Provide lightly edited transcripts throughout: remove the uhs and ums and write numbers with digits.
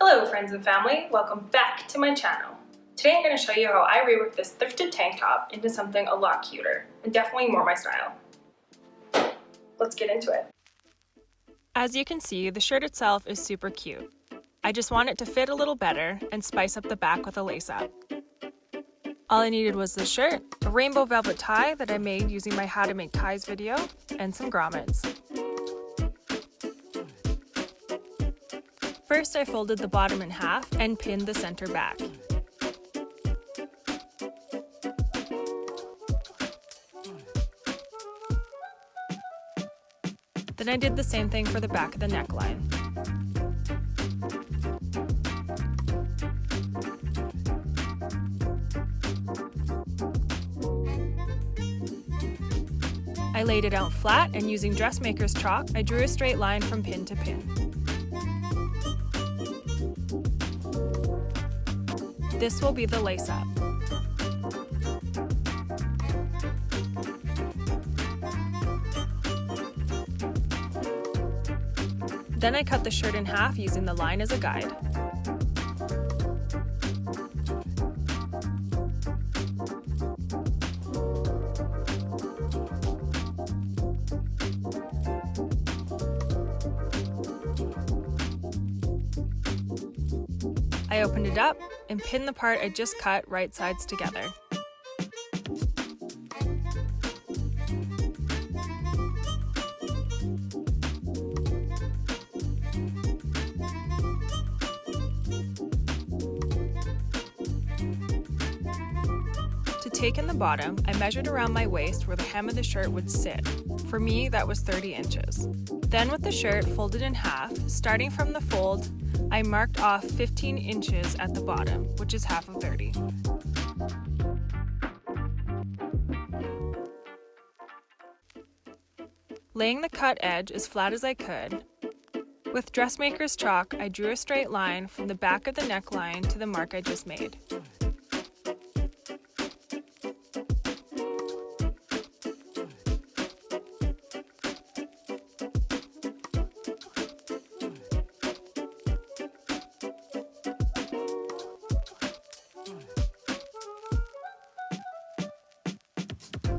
Hello friends and family, welcome back to my channel. Today I'm going to show you how I reworked this thrifted tank top into something a lot cuter and definitely more my style. Let's get into it. As you can see, the shirt itself is super cute. I just want it to fit a little better and spice up the back with a lace up. All I needed was the shirt, a rainbow velvet tie that I made using my How to Make Ties video, and some grommets. First, I folded the bottom in half and pinned the center back. Then I did the same thing for the back of the neckline. I laid it out flat, and using dressmaker's chalk, I drew a straight line from pin to pin. This will be the lace up. Then I cut the shirt in half using the line as a guide. I opened it up and pinned the part I just cut right sides together. To take in the bottom, I measured around my waist where the hem of the shirt would sit. For me, that was 30 inches. Then with the shirt folded in half, starting from the fold, I marked off 15 inches at the bottom, which is half of 30. Laying the cut edge as flat as I could, with dressmaker's chalk, I drew a straight line from the back of the neckline to the mark I just made.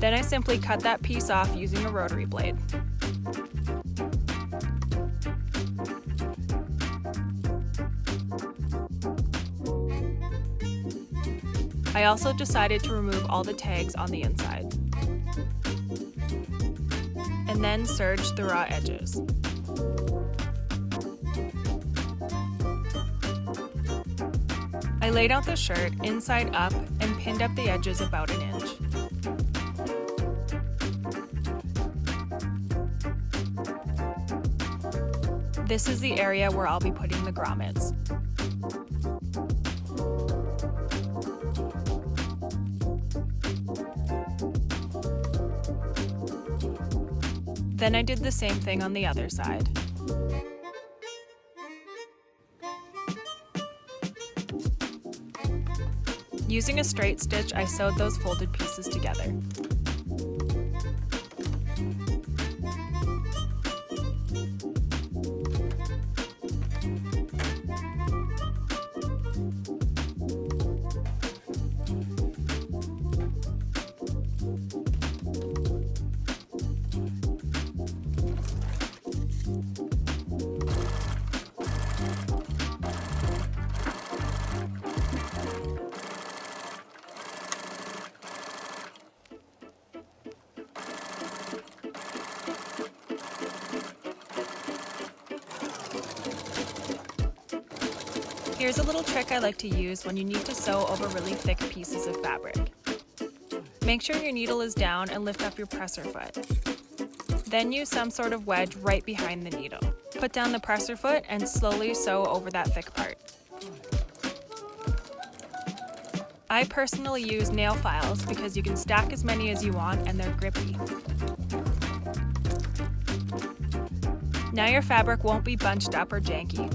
Then I simply cut that piece off using a rotary blade. I also decided to remove all the tags on the inside, and then serged the raw edges. I laid out the shirt inside up and pinned up the edges about an inch. This is the area where I'll be putting the grommets. Then I did the same thing on the other side. Using a straight stitch, I sewed those folded pieces together. Here's a little trick I like to use when you need to sew over really thick pieces of fabric. Make sure your needle is down and lift up your presser foot. Then use some sort of wedge right behind the needle. Put down the presser foot and slowly sew over that thick part. I personally use nail files because you can stack as many as you want and they're grippy. Now your fabric won't be bunched up or janky.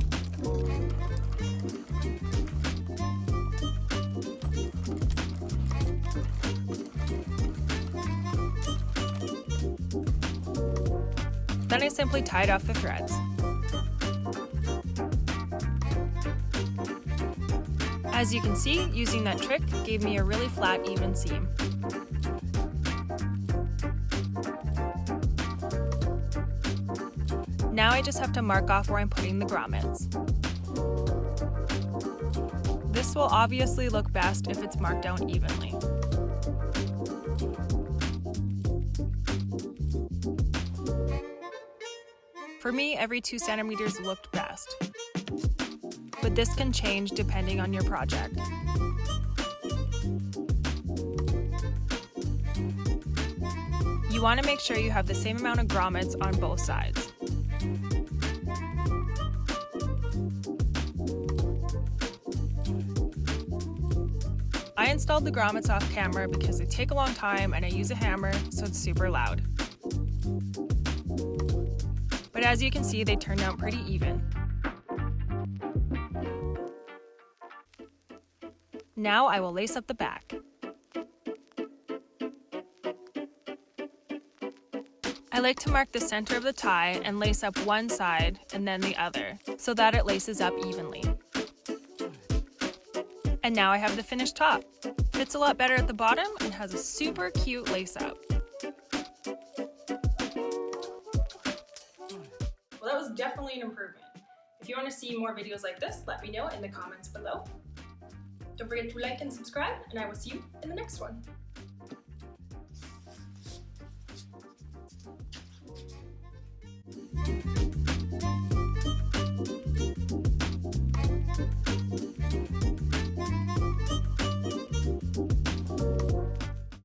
Then I simply tied off the threads. As you can see, using that trick gave me a really flat, even seam. Now I just have to mark off where I'm putting the grommets. This will obviously look best if it's marked down evenly. For me, every 2 centimeters looked best, but this can change depending on your project. You want to make sure you have the same amount of grommets on both sides. I installed the grommets off camera because they take a long time and I use a hammer, so it's super loud. But as you can see, they turned out pretty even. Now I will lace up the back. I like to mark the center of the tie and lace up one side and then the other, so that it laces up evenly. And now I have the finished top. Fits a lot better at the bottom and has a super cute lace up. Well, that was definitely an improvement. If you want to see more videos like this, let me know in the comments below. Don't forget to like and subscribe, and I will see you in the next one.